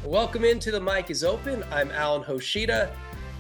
Welcome into The Mic is Open. I'm Alan Hoshida.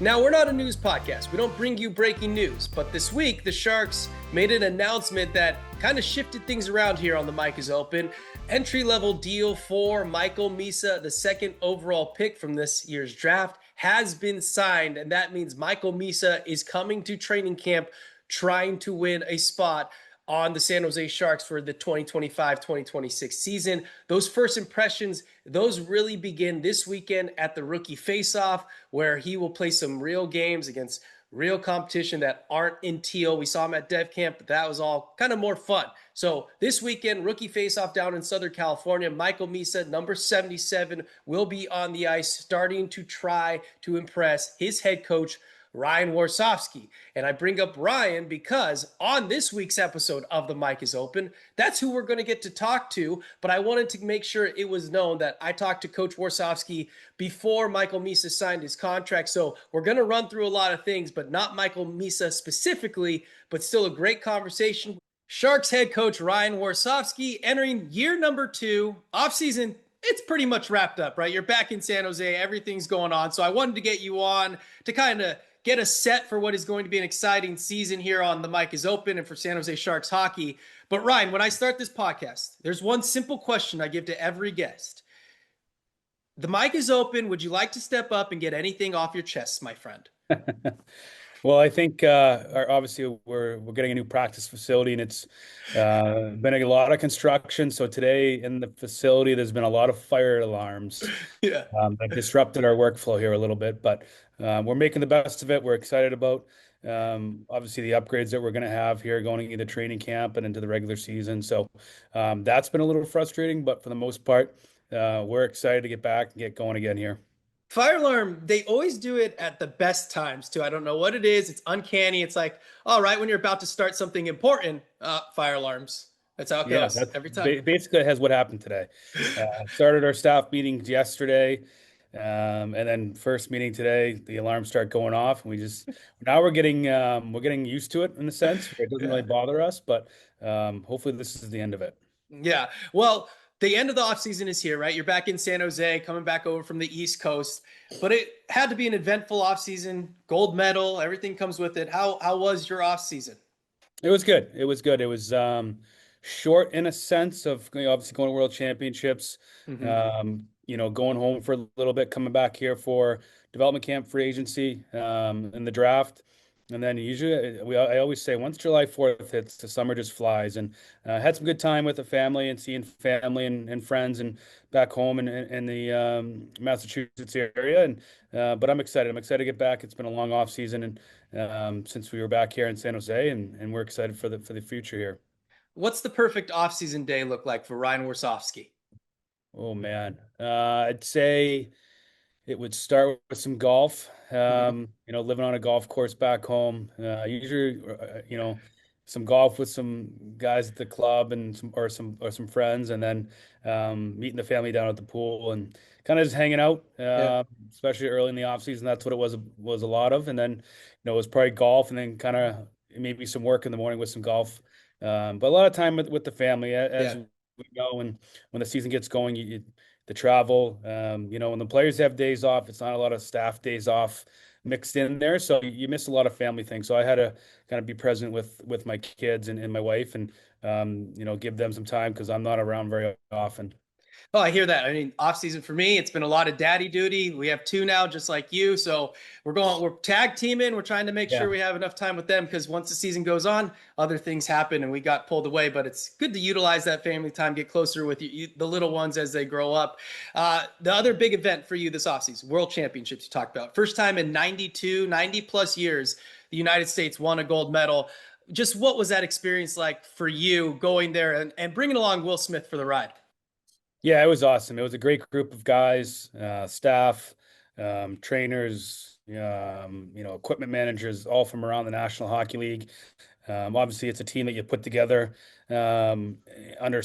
Now, we're not a news podcast. We don't bring you breaking news. But this week, the Sharks made an announcement that kind of shifted things around here on The Mic is Open. Entry-level deal for Michael Misa, the second overall pick from this year's draft, has been signed. And that means Michael Misa is coming to training camp trying to win a spot on the San Jose Sharks for the 2025-2026 season. Those first impressions, those really begin this weekend at the Rookie Faceoff, where he will play some real games against real competition that aren't in Teal. We saw him at Dev Camp, but that was all kind of more fun. So this weekend, Rookie Faceoff down in Southern California. Michael Misa, number 77, will be on the ice, starting to try to impress his head coach, Ryan Warsofsky. And I bring up Ryan because on this week's episode of The Mic is Open, that's who we're going to get to talk to. But I wanted to make sure it was known that I talked to Coach Warsofsky before Michael Misa signed his contract. So we're going to run through a lot of things, but not Michael Misa specifically, but still a great conversation. Sharks head coach Ryan Warsofsky entering year number 2, offseason. It's pretty much wrapped up, right? You're back in San Jose. Everything's going on. So I wanted to get you on to kind of get us set for what is going to be an exciting season here on The Mic is Open and for San Jose Sharks hockey. But Ryan, when I start this podcast, there's one simple question I give to every guest. The mic is open. Would you like to step up and get anything off your chest, my friend? Well, I think obviously we're getting a new practice facility, and it's been a lot of construction. So today in the facility, there's been a lot of fire alarms Yeah. that disrupted our workflow here a little bit. But we're making the best of it. We're excited about obviously the upgrades that we're going to have here going into training camp and into the regular season. So that's been a little frustrating, but for the most part, we're excited to get back and get going again here. Fire alarm, they always do it at the best times too. I don't know what it is. It's uncanny. It's like, all right, when you're about to start something important, fire alarms. That's how it Yeah, goes that's every time. basically has what happened today. Started our staff meetings yesterday, and then first meeting today, the alarms start going off, and now we're getting used to it in a sense. It doesn't Yeah. really bother us, but hopefully this is the end of it. Yeah. Well, the end of the offseason is here, right? You're back in San Jose, coming back over from the East Coast, but it had to be an eventful offseason, gold medal, everything comes with it. How was your offseason? It was good. It was good. It was short in a sense of obviously going to World Championships, Mm-hmm. going home for a little bit, coming back here for development camp, free agency, and the draft. And then usually I always say once July 4th hits, the summer just flies. And had some good time with the family and seeing family and friends and back home in the Massachusetts area. And but I'm excited. I'm excited to get back. It's been a long off season and since we were back here in San Jose, and we're excited for the future here. What's the perfect offseason day look like for Ryan Warsofsky? Oh man, I'd say it would start with some golf. Mhm. Living on a golf course back home. Usually, some golf with some guys at the club and some friends, and then meeting the family down at the pool and kind of just hanging out. Yeah. Especially early in the off season, that's what it was a lot of. And then, it was probably golf, and then kind of maybe some work in the morning with some golf. But a lot of time with the family, as Yeah. we know, and when the season gets going, the travel. When the players have days off, it's not a lot of staff days off mixed in there, so you miss a lot of family things. So I had to kind of be present with my kids and my wife, and give them some time because I'm not around very often. Oh, I hear that. I mean, off season for me, it's been a lot of daddy duty. We have two now, just like you. So we're tag teaming. We're trying to make Yeah. sure we have enough time with them because once the season goes on, other things happen and we got pulled away. But it's good to utilize that family time, get closer with the little ones as they grow up. The other big event for you this offseason, World Championships you talked about. First time in 90 plus years, the United States won a gold medal. Just what was that experience like for you going there and bringing along Will Smith for the ride? Yeah, it was awesome. It was a great group of guys, staff, trainers, equipment managers, all from around the National Hockey League. Obviously, it's a team that you put together under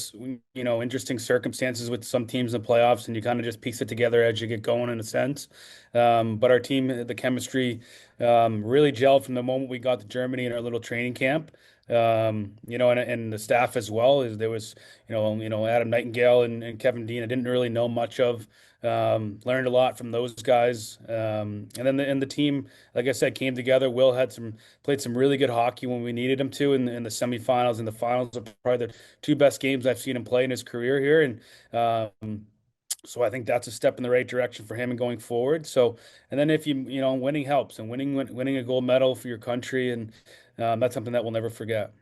interesting circumstances with some teams in the playoffs, and you kind of just piece it together as you get going in a sense. But our team, the chemistry, really gelled from the moment we got to Germany in our little training camp. and the staff as well. Is there was, Adam Nightingale and Kevin Dean. I didn't really know much of. Learned a lot from those guys. And then the team, like I said, came together. Will played some really good hockey when we needed him to in the semifinals and the finals are probably the two best games I've seen him play in his career here. And so I think that's a step in the right direction for him and going forward. So, and then if winning helps, and winning a gold medal for your country, and that's something that we'll never forget.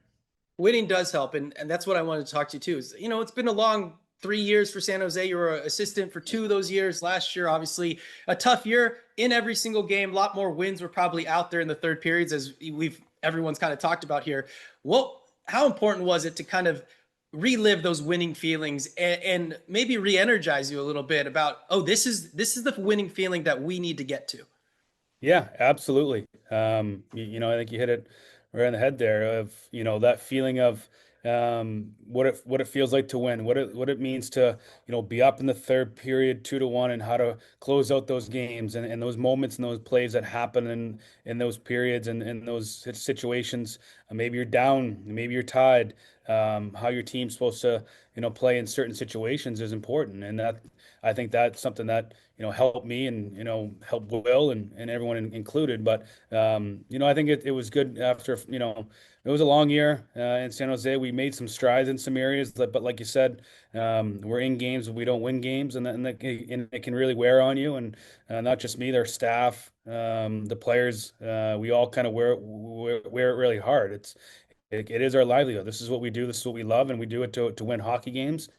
Winning does help, and that's what I wanted to talk to you too. Is, it's been a long 3 years for San Jose. You were an assistant for 2 of those years. Last year, obviously, a tough year in every single game. A lot more wins were probably out there in the third periods, as everyone's kind of talked about here. How important was it to kind of relive those winning feelings and maybe re-energize you a little bit about, oh, this is the winning feeling that we need to get to? Yeah, absolutely. I think you hit it right on the head there of, that feeling of what it feels like to win, what it means to, be up in the third period 2-1 and how to close out those games and those moments and those plays that happen in those periods and in those situations. Maybe you're down, maybe you're tied. How your team's supposed to, play in certain situations is important. And that I think that's something that, helped me and, helped Will and everyone included. But, I think it was good after, it was a long year in San Jose. We made some strides in some areas, but like you said, we're in games, we don't win games, and it can really wear on you. And not just me, their staff, the players, we all kind of wear it really hard. It is our livelihood. This is what we do. This is what we love, and we do it to win hockey games.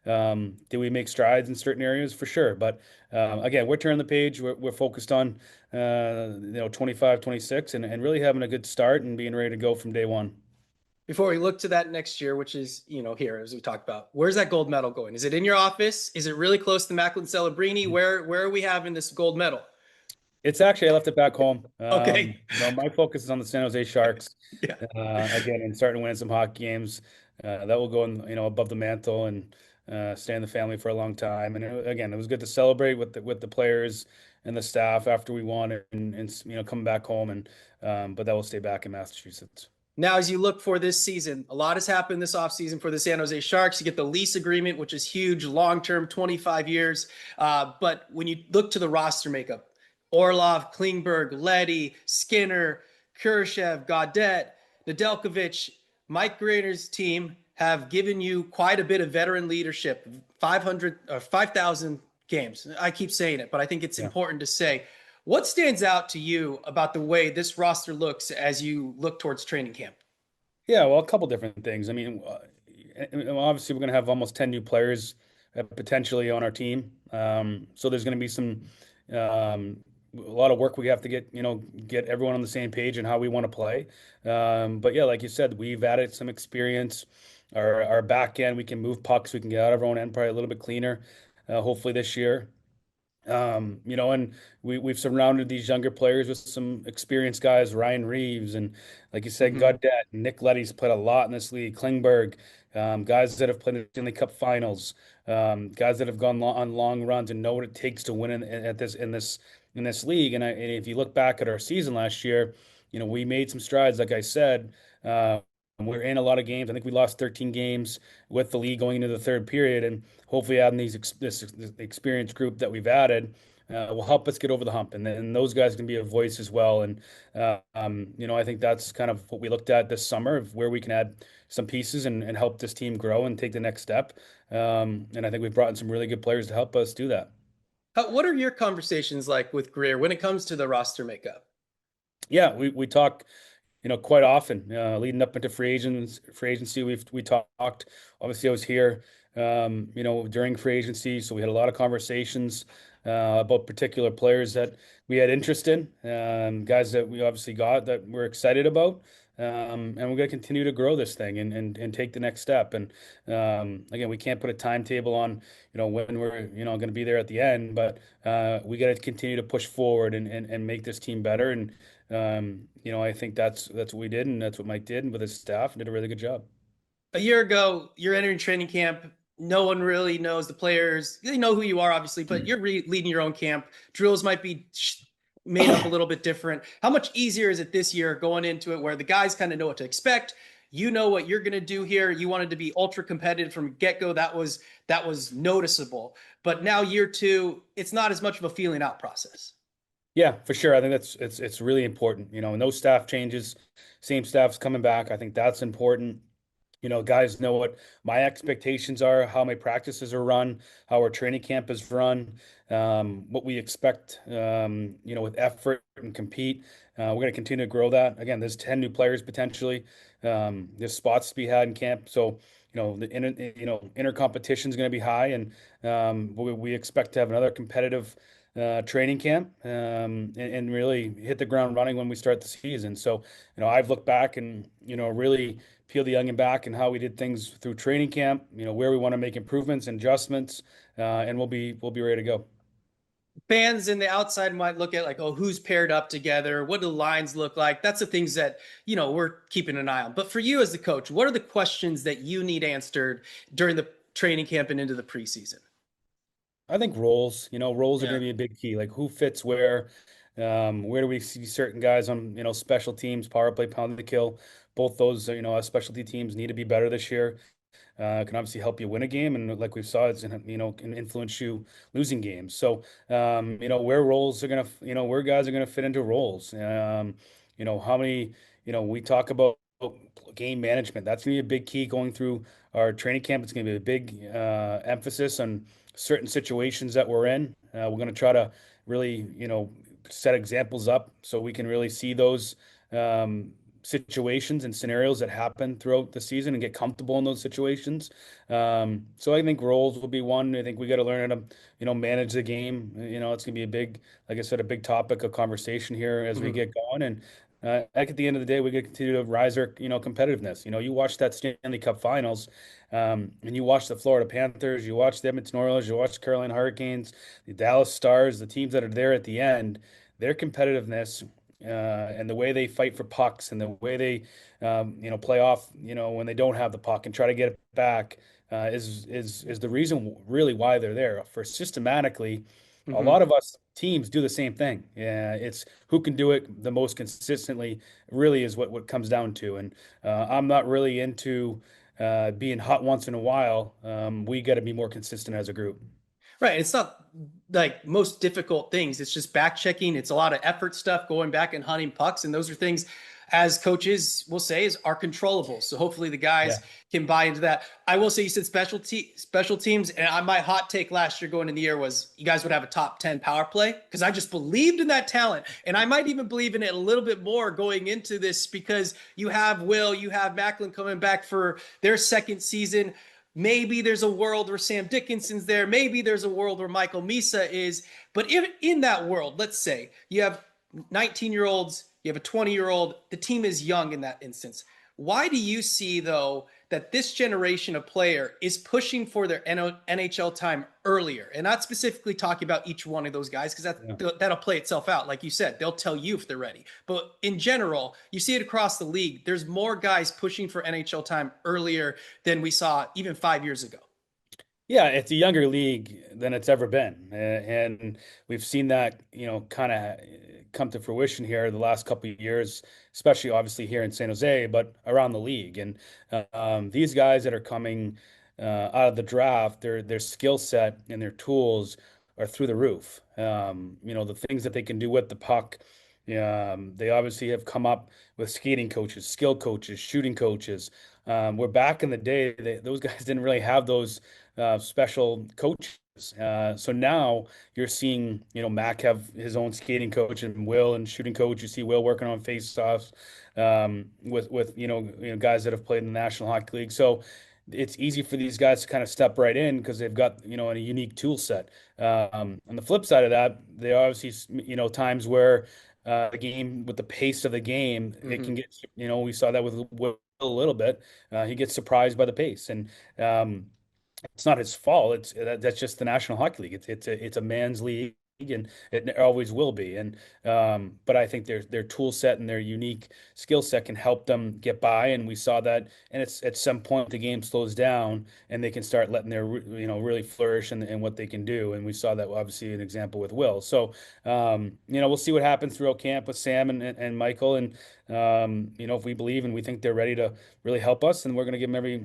Do we make strides in certain areas? For sure. But again, we're turning the page. We're focused on 25, 26 and really having a good start and being ready to go from day one. Before we look to that next year, which is, here, as we talked about, where's that gold medal going? Is it in your office? Is it really close to Macklin Celebrini? Where are we having this gold medal? It's actually, I left it back home. Okay. My focus is on the San Jose Sharks. Yeah. Again, and starting to win some hockey games. That will go in, above the mantle and stay in the family for a long time. And again, it was good to celebrate with the players and the staff after we won and come back home. And but that will stay back in Massachusetts. Now, as you look for this season, a lot has happened this offseason for the San Jose Sharks. You get the lease agreement, which is huge, long-term, 25 years. But when you look to the roster makeup, Orlov, Klingberg, Leddy, Skinner, Kurashev, Gaudette, Nedeljkovic, Mike Grainer's team have given you quite a bit of veteran leadership, 5,000 games. I keep saying it, but I think it's important to say. What stands out to you about the way this roster looks as you look towards training camp? Yeah, well, a couple different things. I mean, obviously, we're going to have almost 10 new players potentially on our team. So there's going to be a lot of work we have to get everyone on the same page and how we want to play. But yeah, like you said, we've added some experience. Our back end, we can move pucks, we can get out of our own end probably a little bit cleaner, hopefully this year. And we've surrounded these younger players with some experienced guys, Ryan Reeves, and like you said, Gaudette, Nick Leddy's played a lot in this league, Klingberg, guys that have played in the Stanley Cup Finals, guys that have gone on long runs and know what it takes to win in this league. And if you look back at our season last year, we made some strides, like I said. We're in a lot of games. I think we lost 13 games with the league going into the third period, and hopefully adding this experienced group that we've added will help us get over the hump. And those guys can be a voice as well. And I think that's kind of what we looked at this summer of where we can add some pieces and help this team grow and take the next step. And I think we've brought in some really good players to help us do that. What are your conversations like with Greer when it comes to the roster makeup? Yeah, we talk quite often, leading up into free agency. We talked. Obviously, I was here, during free agency, so we had a lot of conversations about particular players that we had interest in, guys that we obviously got that we're excited about, and we're going to continue to grow this thing and take the next step. And again, we can't put a timetable on when we're going to be there at the end, but we got to continue to push forward and make this team better. And I think that's what we did, and that's what Mike did with his staff, and did a really good job. A year ago, you're entering training camp. No one really knows the players. They know who you are, obviously, but you're leading your own camp. Drills might be made up a little bit different. How much easier is it this year going into it where the guys kind of know what to expect? You know what you're going to do here. You wanted to be ultra competitive from get-go. That was noticeable. But now year two, it's not as much of a feeling out process. Yeah, for sure. I think it's really important. No staff changes, same staff's coming back. I think that's important. Guys know what my expectations are, how my practices are run, how our training camp is run, what we expect, with effort and compete. We're going to continue to grow that. Again, there's 10 new players potentially. There's spots to be had in camp. So, inter competition is going to be high, and we expect to have another competitive training camp, and really hit the ground running when we start the season. So, I've looked back and, really peel the onion back and how we did things through training camp, where we want to make improvements and adjustments, and we'll be ready to go. Fans in the outside might look at like, oh, who's paired up together? What do the lines look like? That's the things that, we're keeping an eye on. But for you as the coach, what are the questions that you need answered during the training camp and into the preseason? I think roles are Yeah. going to be a big key. Like who fits where do we see certain guys on, special teams, power play, pound the kill. Both those, specialty teams need to be better this year. Can obviously help you win a game, and like we saw, it's can influence you losing games. So where roles are gonna, where guys are gonna fit into roles. How many, we talk about game management. That's gonna be a big key going through our training camp. It's gonna be a big emphasis on certain situations that we're in. We're gonna try to really, set examples up so we can really see those. Situations and scenarios that happen throughout the season and get comfortable in those situations. So I think roles will be one. I think we got to learn how to, manage the game. It's gonna be a big, like I said, a big topic of conversation here as we Mhm. get going. And at the end of the day, we got to continue to rise our, competitiveness. You watch that Stanley Cup Finals, and you watch the Florida Panthers, you watch the Edmonton Oilers, you watch the Carolina Hurricanes, the Dallas Stars, the teams that are there at the end. Their competitiveness and the way they fight for pucks and the way they, play off, when they don't have the puck and try to get it back, is the reason really why they're there. For systematically, a Mhm. lot of us teams do the same thing. Yeah, it's who can do it the most consistently. Really is what comes down to. And I'm not really into being hot once in a while. We got to be more consistent as a group. Right. It's not like most difficult things. It's just back checking. It's a lot of effort stuff, going back and hunting pucks. And those are things, as coaches will say, are controllable. So hopefully the Yeah. guys can buy into that. I will say you said special teams. And my hot take last year going into the year was you guys would have a top 10 power play because I just believed in that talent. And I might even believe in it a little bit more going into this because you have you have Macklin coming back for their second season. Maybe there's a world where Sam Dickinson's there. Maybe there's a world where Michael Misa is. But if in that world, let's say you have 19-year-olds, you have a 20-year-old, the team is young in that instance. Why do you see, though, that this generation of player is pushing for their NHL time earlier? And not specifically talking about each one of those guys, because Yeah. that'll play itself out. Like you said, they'll tell you if they're ready. But in general, you see it across the league. There's more guys pushing for NHL time earlier than we saw even 5 years ago. Yeah, it's a younger league than it's ever been, and we've seen that, kind of come to fruition here the last couple of years, especially obviously here in San Jose, but around the league. And these guys that are coming out of the draft, their skill set and their tools are through the roof. The things that they can do with the puck. They obviously have come up with skating coaches, skill coaches, shooting coaches. Where back in the day, those guys didn't really have those special coaches. So now you're seeing, Mac have his own skating coach and Will and shooting coach. You see Will working on faceoffs with guys that have played in the National Hockey League. So it's easy for these guys to kind of step right in because they've got a unique tool set. On the flip side of that, they obviously times where the game with the pace of the game, it Mm-hmm. can get we saw that with Will a little bit. He gets surprised by the pace, and it's not his fault. That's just the National Hockey League. It's a man's league, and it always will be. And but I think their tool set and their unique skill set can help them get by. And we saw that. And it's at some point the game slows down and they can start letting their really flourish in what they can do. And we saw that obviously an example with Will. So we'll see what happens throughout camp with Sam and Michael. And if we believe and we think they're ready to really help us, then we're going to give them every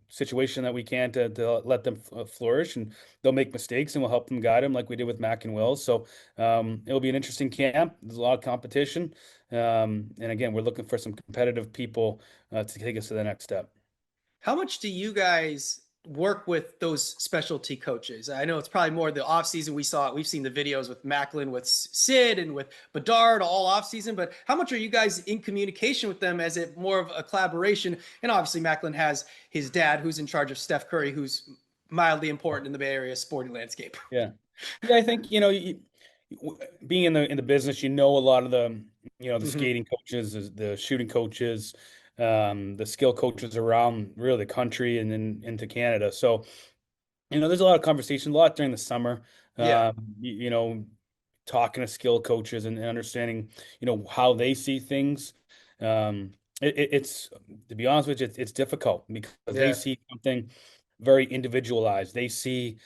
situation that we can to let them flourish, and they'll make mistakes and we'll help them guide them like we did with Mac and Will. So it'll be an interesting camp. There's a lot of competition. And again, we're looking for some competitive people to take us to the next step. How much do you guys work with those specialty coaches? I know it's probably more the offseason. We've seen the videos with Macklin, with Sid, and with Bedard all offseason, but how much are you guys in communication with them? As it more of a collaboration? And obviously Macklin has his dad who's in charge of Steph Curry, who's mildly important in the Bay Area sporting landscape. Yeah. Yeah, I think, being in the business, a lot of the Mm-hmm. skating coaches, the shooting coaches, the skill coaches around really the country and then into Canada. So, there's a lot of conversation, a lot during the summer. Yeah. Talking to skill coaches and understanding, how they see things. It's to be honest with you, it's difficult because they Yeah. see something very individualized. They see,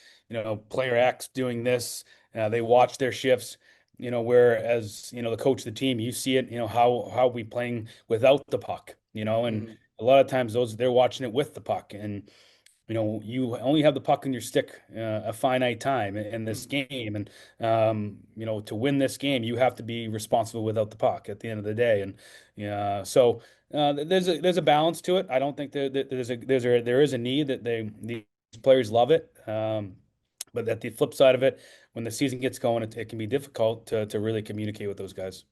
player X doing this. They watch their shifts. Whereas the coach of the team, you see it. How we playing without the puck. And Mm-hmm. a lot of times they're watching it with the puck, and you only have the puck in your stick a finite time in this game, and to win this game, you have to be responsible without the puck at the end of the day, and yeah, so there's a balance to it. I don't think that there is a need that these players love it, but at the flip side of it, when the season gets going, it can be difficult to really communicate with those guys.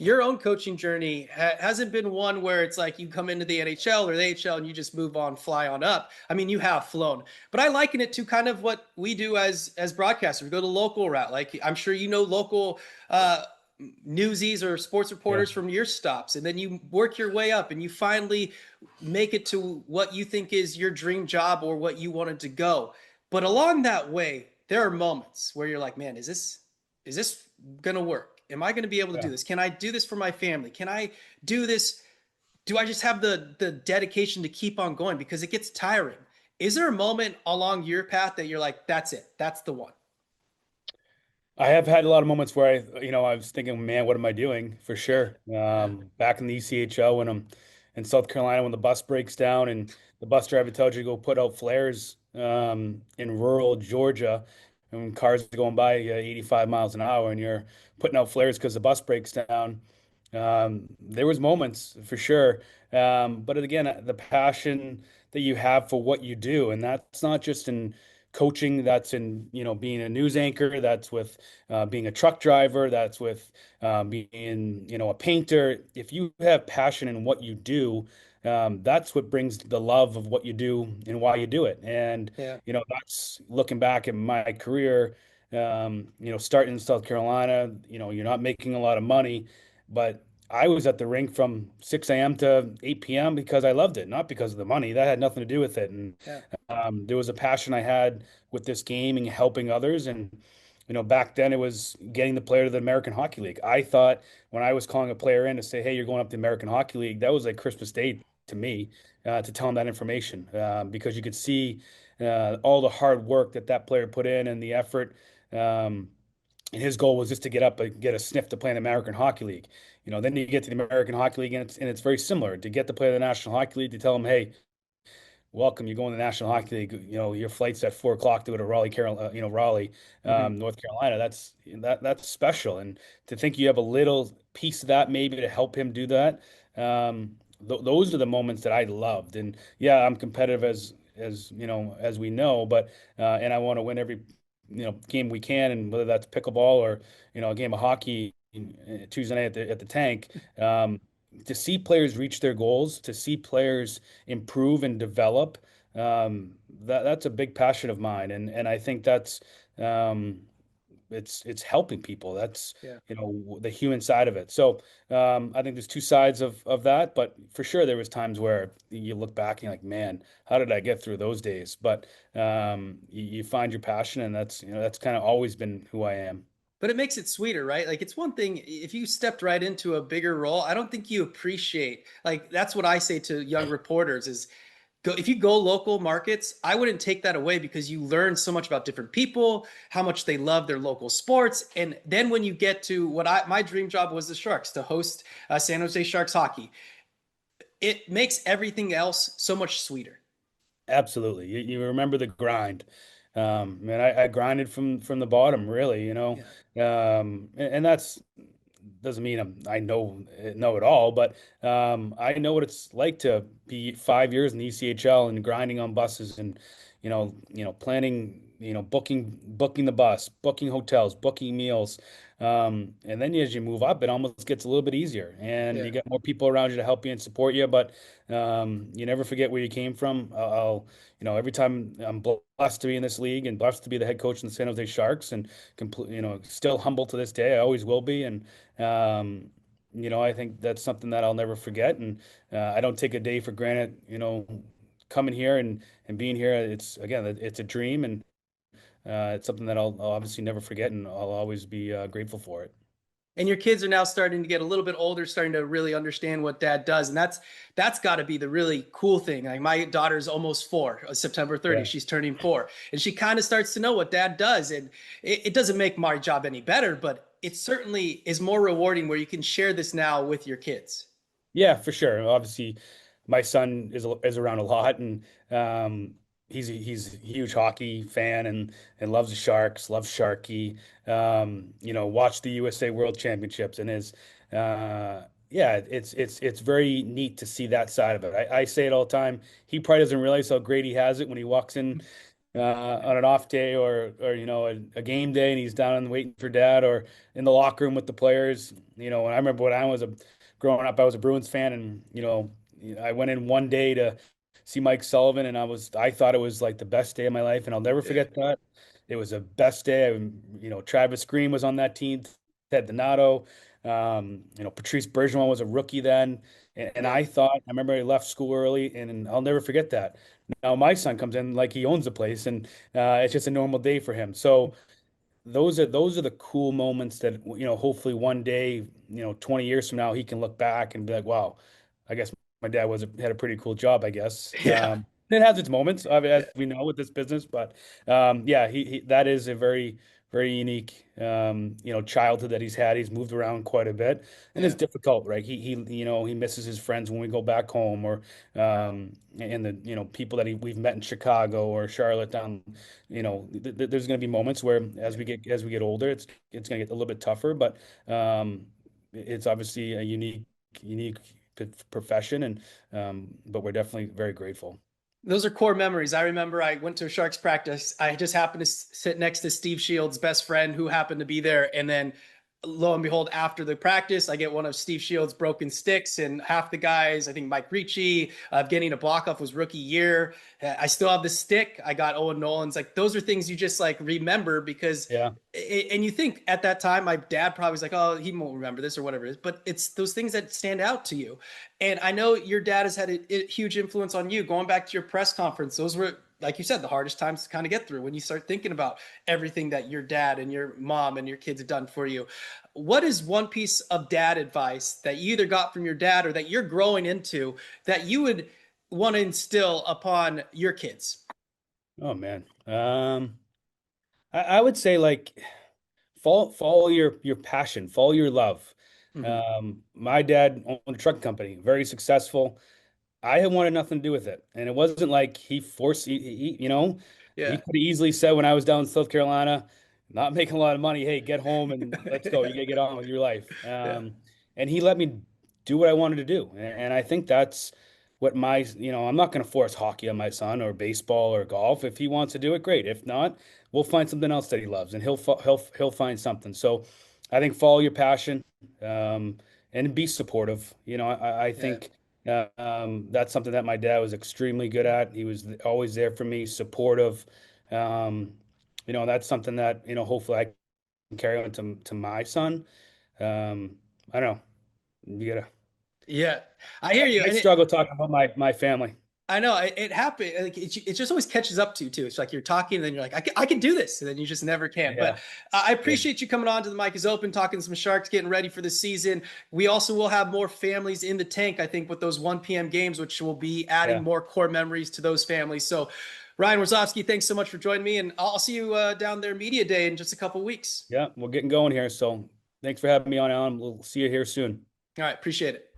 Your own coaching journey hasn't been one where it's like you come into the NHL or the AHL and you just move on, fly on up. I mean, you have flown, but I liken it to kind of what we do as broadcasters. We go the local route. Like I'm sure local newsies or sports Yeah. reporters from your stops, and then you work your way up and you finally make it to what you think is your dream job or what you wanted to go. But along that way, there are moments where you're like, man, is this gonna work? Am I going to be able to do Yeah. this? Can I do this for my family? Can I do this? Do I just have the dedication to keep on going? Because it gets tiring. Is there a moment along your path that you're like, that's it, that's the one? I have had a lot of moments where I was thinking, man, what am I doing? For sure. Yeah. Back in the ECHL when I'm in South Carolina, when the bus breaks down and the bus driver tells you to go put out flares in rural Georgia, and when cars are going by 85 miles an hour and you're putting out flares because the bus breaks down. There was moments for sure. But again, the passion that you have for what you do, and that's not just in coaching, that's in being a news anchor, that's with being a truck driver, that's with being a painter. If you have passion in what you do, that's what brings the love of what you do and why you do it. And Yeah. that's looking back at my career. Starting in South Carolina, you're not making a lot of money, but I was at the rink from 6 a.m. to 8 p.m. because I loved it, not because of the money. That had nothing to do with it. And Yeah. there was a passion I had with this game and helping others. And, back then it was getting the player to the American Hockey League. I thought when I was calling a player in to say, hey, you're going up to the American Hockey League, that was like Christmas Day to me, to tell him that information, because you could see all the hard work that player put in and the effort. And his goal was just to get up and get a sniff to play in the American Hockey League. Then you get to the American Hockey League, and it's very similar to get to play in the National Hockey League, to tell him, hey, welcome. You're going to the National Hockey League. Your flight's at 4 o'clock to go to Raleigh, Mm-hmm. North Carolina. That's special. And to think you have a little piece of that maybe to help him do that. Those are the moments that I loved. And yeah, I'm competitive as we know, but and I want to win every game we can, and whether that's pickleball or a game of hockey Tuesday night at the tank. To see players reach their goals, to see players improve and develop, that's a big passion of mine, and I think that's um, it's helping people. That's Yeah. the human side of it. So I think there's two sides of that, but for sure there was times where you look back and you're like, man, how did I get through those days? But you find your passion, and that's kind of always been who I am. But it makes it sweeter, right? Like it's one thing if you stepped right into a bigger role, I don't think you appreciate. Like that's what I say to young reporters is go if you go local markets, I wouldn't take that away because you learn so much about different people, how much they love their local sports, and then when you get to what I my dream job was the Sharks to host San Jose Sharks hockey, it makes everything else so much sweeter. Absolutely. You remember the grind. Man, I grinded from the bottom, really, Yeah, and that's doesn't mean I know it all, but I know what it's like to be 5 years in the ECHL and grinding on buses and planning, booking the bus, booking hotels, booking meals, and then as you move up, it almost gets a little bit easier, and yeah, you got more people around you to help you and support you. But you never forget where you came from. Every time I'm blessed to be in this league and blessed to be the head coach in the San Jose Sharks, and still humble to this day. I always will be, and um, I think that's something that I'll never forget, and I don't take a day for granted. Coming here and being here, it's a dream, and it's something that I'll obviously never forget, and I'll always be grateful for it. and your kids are now starting to get a little bit older, starting to really understand what dad does, and that's got to be the really cool thing. Like my daughter's almost 4, September 30th, Yeah. she's turning 4, and she kind of starts to know what dad does, and it doesn't make my job any better, but it certainly is more rewarding where you can share this now with your kids. Yeah, for sure. Obviously, my son is around a lot, and he's a huge hockey fan and loves the Sharks, loves Sharky. Watched the USA World Championships, and is yeah, it's very neat to see that side of it. I say it all the time. He probably doesn't realize how great he has it when he walks in on an off day or a game day and he's down and waiting for dad or in the locker room with the players. And I remember when I was growing up, I was a Bruins fan, and I went in one day to see Mike Sullivan, and I thought it was like the best day of my life, and I'll never Yeah, forget that. It was the best day. Travis Green was on that team, Ted Donato, Patrice Bergeron was a rookie then, and yeah, I remember he left school early, and I'll never forget that. Now my son comes in like he owns the place, and it's just a normal day for him. So those are the cool moments that hopefully one day, 20 years from now he can look back and be like, wow, I guess my dad had a pretty cool job, I guess. yeah, It has its moments, as yeah, we know with this business, but yeah, he that is a very very unique childhood that he's had. He's moved around quite a bit, and it's yeah. difficult, right? He misses his friends when we go back home, or and the people that we've met in Chicago or Charlotte down. There's going to be moments where as we get older, it's going to get a little bit tougher, but it's obviously a unique profession, and but we're definitely very grateful. Those are core memories. I remember I went to a Sharks practice. I just happened to sit next to Steve Shields' best friend who happened to be there. And then lo and behold, after the practice, I get one of Steve Shields' broken sticks, and half the guys, I think Mike Ricci, getting a block off was rookie year. I still have the stick. I got Owen Nolan's. Like those are things you just like remember because, Yeah. and you think at that time, my dad probably was like, oh, he won't remember this or whatever it is, but it's those things that stand out to you. And I know your dad has had a huge influence on you. Going back to your press conference, those were, like you said, the hardest times to kind of get through when you start thinking about everything that your dad and your mom and your kids have done for you. What is one piece of dad advice that you either got from your dad or that you're growing into that you would want to instill upon your kids? Oh man. I would say like follow your passion, follow your love. Mm-hmm. My dad owned a truck company, very successful. I had wanted nothing to do with it. And it wasn't like he forced, he Yeah. could have easily said when I was down in South Carolina, not making a lot of money, hey, get home and let's go. You gotta get on with your life. Yeah. And he let me do what I wanted to do. And I think that's what I'm not going to force hockey on my son or baseball or golf. If he wants to do it, great. If not, we'll find something else that he loves and he'll find something. So I think follow your passion, and be supportive. I Yeah. think that's something that my dad was extremely good at. He was always there for me, supportive. Um, that's something that, hopefully I can carry on to my son. I don't know. You gotta, Yeah. I hear you. I And struggle talking about my family. I know it happened. Like it just always catches up to you too. It's like you're talking and then you're like, I can do this. And then you just never can. But Yeah. I Yeah. appreciate you coming on to the Mic is Open, talking some Sharks, getting ready for the season. We also will have more families in the tank, I think, with those 1 p.m. games, which will be adding Yeah. more core memories to those families. So Ryan Warsofsky, thanks so much for joining me. And I'll see you down there media day in just a couple weeks. Yeah. We're getting going here. So thanks for having me on, Alan. We'll see you here soon. All right. Appreciate it.